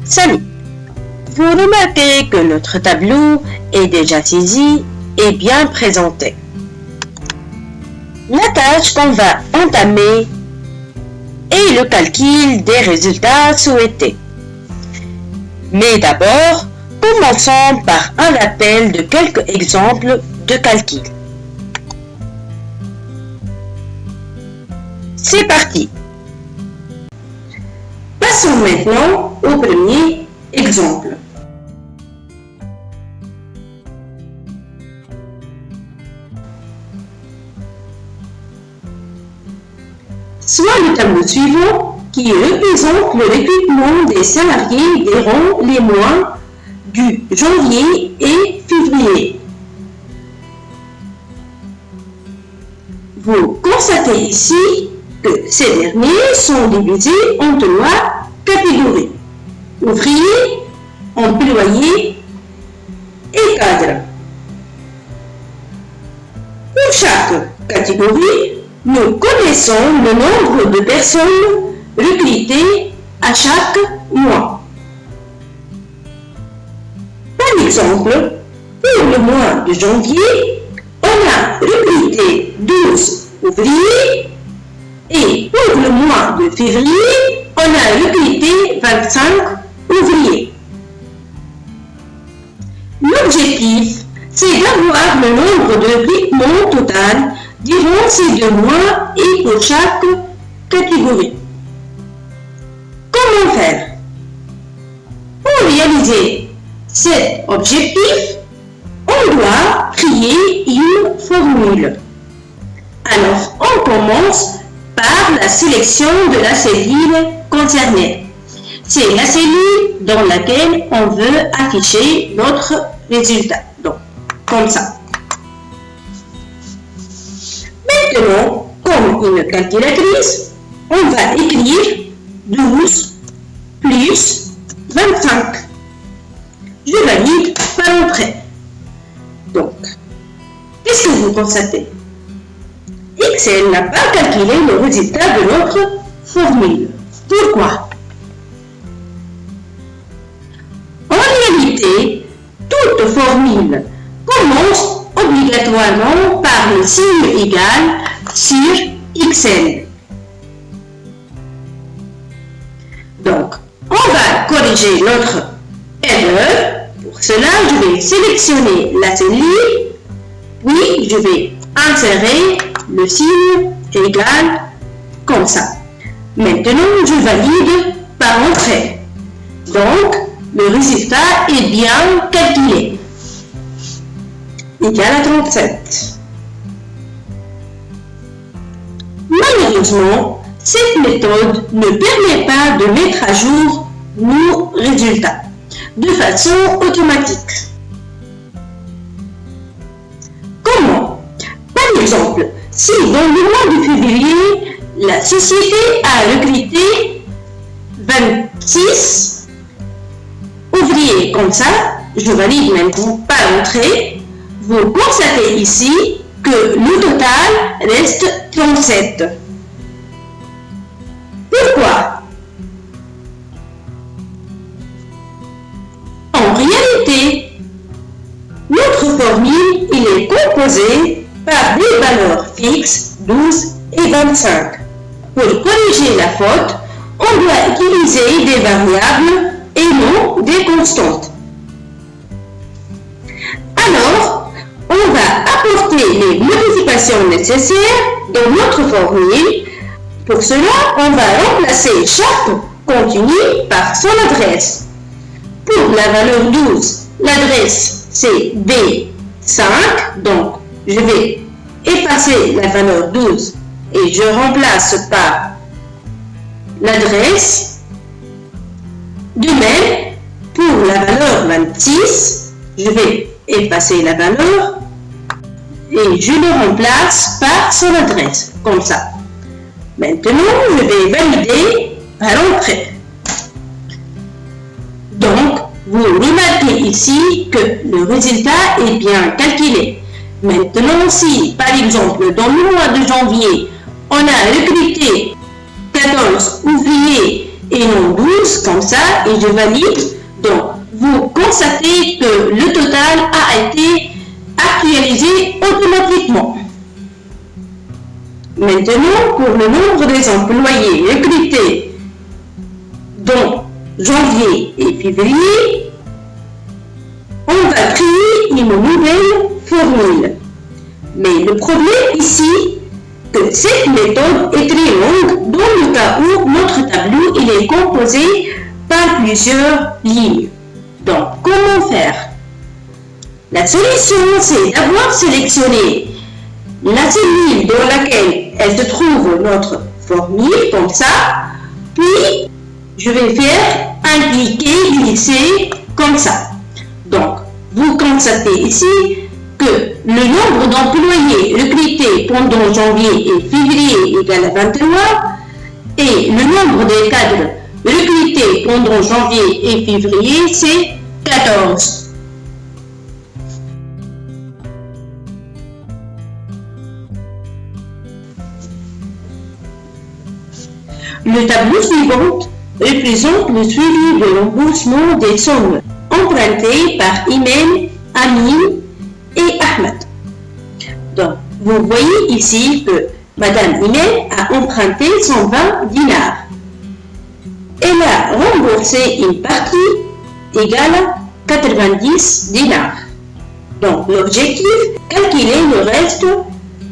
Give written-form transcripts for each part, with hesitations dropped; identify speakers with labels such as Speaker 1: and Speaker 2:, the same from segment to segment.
Speaker 1: Salut! Vous remarquez que notre tableau est déjà saisi et bien présenté. La tâche qu'on va entamer est le calcul des résultats souhaités. Mais d'abord, commençons par un rappel de quelques exemples de calcul. C'est parti! Passons maintenant au premier exemple. Soit le tableau suivant qui représente le recrutement des salariés des rangs les mois du janvier et février. Vous constatez ici que ces derniers sont divisés en trois catégories: ouvriers, employés et cadres. Pour chaque catégorie, nous connaissons le nombre de personnes recrutées à chaque mois. Par exemple, pour le mois de janvier, on a recruté 12 ouvriers et pour le mois de février, on a recruté 25 ouvriers. L'objectif, c'est d'avoir le nombre de recrutements total durant ces 2 mois et pour chaque catégorie. Comment faire? Pour réaliser cet objectif, on doit créer une formule. Alors, on commence par la sélection de la cellule concernée. C'est la cellule dans laquelle on veut afficher notre résultat. Donc, comme ça. Maintenant, comme une calculatrice, on va écrire 12 plus 25. Je valide par entrée. Donc, qu'est-ce que vous constatez? Excel n'a pas calculé le résultat de notre formule. Pourquoi? En réalité, toute formule commence obligatoirement par le signe égal sur Excel. Donc, on va corriger notre erreur. Pour cela, je vais sélectionner la cellule, puis je vais insérer le signe égal comme ça. Maintenant, je valide par entrée. Donc, le résultat est bien calculé. Égal à 37. Malheureusement, cette méthode ne permet pas de mettre à jour nos résultats de façon automatique. Comment? Par exemple, si dans le mois de février, la société a recruté 26 ouvriers comme ça, je valide maintenant par entrée, vous constatez ici que le total reste 37. Pourquoi? En réalité, notre formule est composée par des valeurs fixes 12 et 25. Pour corriger la faute, on doit utiliser des variables et non des constantes. Alors, on va apporter les modifications nécessaires dans notre formule. Pour cela, on va remplacer chaque contenu par son adresse. Pour la valeur 12, l'adresse c'est B5, donc je vais effacer la valeur 12 et je remplace par l'adresse. De même, pour la valeur 26, je vais effacer la valeur et je le remplace par son adresse, comme ça. Maintenant, je vais valider par entrée. Donc, vous remarquez ici que le résultat est bien calculé. Maintenant, si, par exemple, dans le mois de janvier, on a recruté 14 ouvriers et non 12 comme ça et je valide. Donc, vous constatez que le total a été actualisé automatiquement. Maintenant, pour le nombre des employés recrutés dans janvier et février, on va créer une nouvelle formule. Mais le problème ici, que cette méthode est très longue dans le cas où notre tableau il est composé par plusieurs lignes. Donc, comment faire? La solution, c'est d'avoir sélectionné la cellule dans laquelle elle se trouve notre formule, comme ça, puis je vais faire un cliquer, glisser, comme ça. Donc, vous constatez ici que le nombre d'employés recrutés pendant janvier et février égale à 21 et le nombre de cadres recrutés pendant janvier et février, c'est 14. Le tableau suivant représente le suivi de remboursement des sommes empruntées par Imen, Amin et Ahmed. Donc, vous voyez ici que Madame Imen a emprunté 120 dinars. Elle a remboursé une partie égale à 90 dinars. Donc, l'objectif, calculer le reste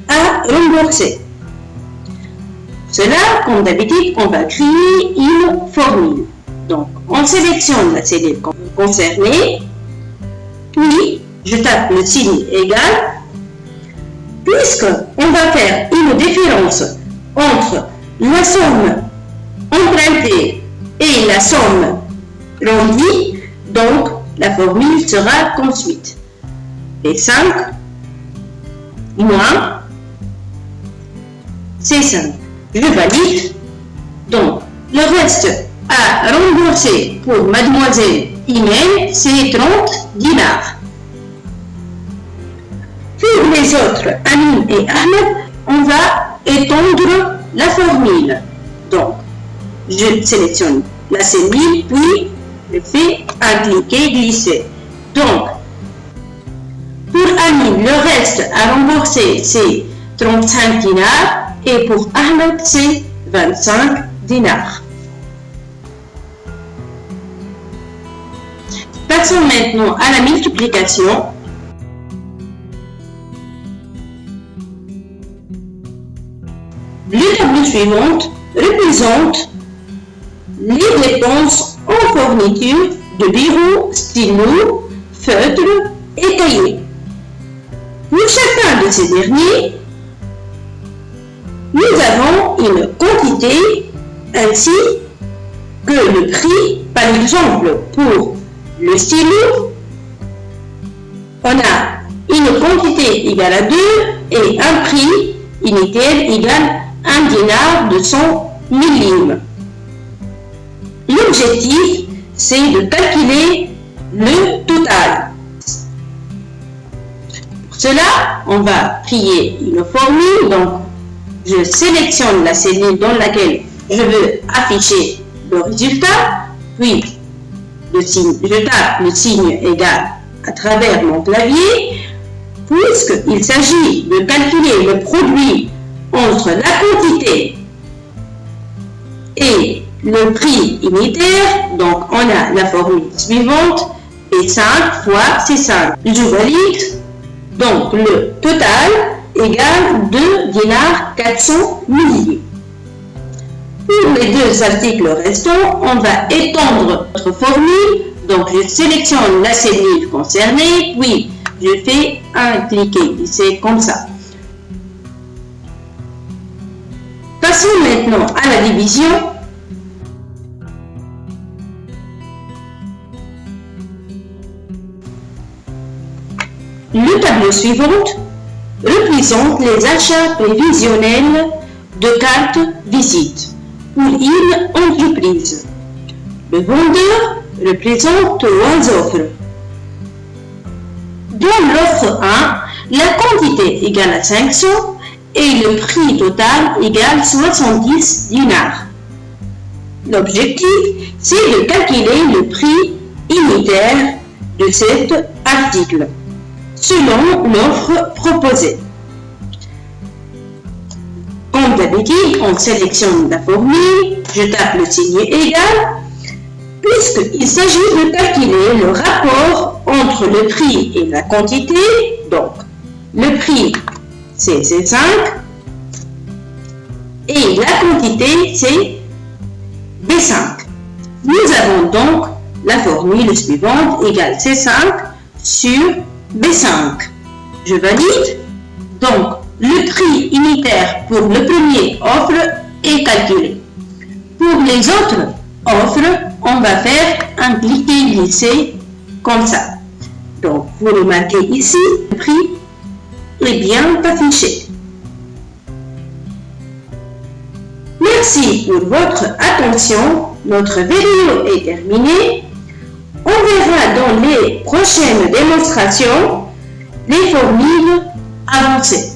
Speaker 1: à rembourser. Cela, comme d'habitude, on va créer une formule. Donc, on sélectionne la cellule concernée, puis je tape le signe égal, puisqu'on va faire une différence entre la somme empruntée et la somme rendue, donc la formule sera comme suit. P5 moins C5. Je valide. Donc, le reste à rembourser pour Mademoiselle Imen, c'est 30 dinars. Pour les autres, Amin et Ahmed, on va étendre la formule. Donc, je sélectionne la cellule, puis je fais un cliquer glisser. Donc, pour Amin, le reste à rembourser, c'est 35 dinars. Et pour Ahmed, c'est 25 dinars. Passons maintenant à la multiplication. Le tableau suivant représente les dépenses en fourniture de bureaux, stylos, feutres et cahiers. Pour chacun de ces derniers, nous avons une quantité ainsi que le prix. Par exemple, pour le stylo, on a une quantité égale à 2 et un prix unitaire égal à 1 dinar de 100 milligrammes. L'objectif, c'est de calculer le total. Pour cela, on va créer une formule. Donc, je sélectionne la cellule dans laquelle je veux afficher le résultat, puis je tape le signe égal à travers mon clavier, puisqu'il s'agit de calculer le produit entre la quantité et le prix unitaire. Donc, on a la formule suivante, P5 fois C5. Je valide. Donc, le total égale 2 dinars 400 milligrammes. Pour les deux articles restants, on va étendre notre formule. Donc, je sélectionne la cellule concernée, puis je fais un cliquer glisser comme ça. Passons maintenant à la division. Le tableau suivant représente les achats prévisionnels de cartes visite pour une entreprise. Le vendeur représente 3 offres. Dans l'offre 1, la quantité égale à 500 et le prix total égale 70 dinars. l'objectif, c'est de calculer le prix unitaire de cet article selon l'offre proposée. Comme d'habitude, on sélectionne la formule, je tape le signe égal, puisqu'il s'agit de calculer le rapport entre le prix et la quantité. Donc, le prix, c'est C5, et la quantité, c'est B5. Nous avons donc la formule suivante égale C5 sur B5. Je valide. Donc, le prix unitaire pour le premier offre est calculé. Pour les autres offres, on va faire un cliquer-glisser comme ça. Donc, vous remarquez ici, le prix est bien affiché. Merci pour votre attention. Notre vidéo est terminée. On verra dans les prochaines démonstrations les formules avancées.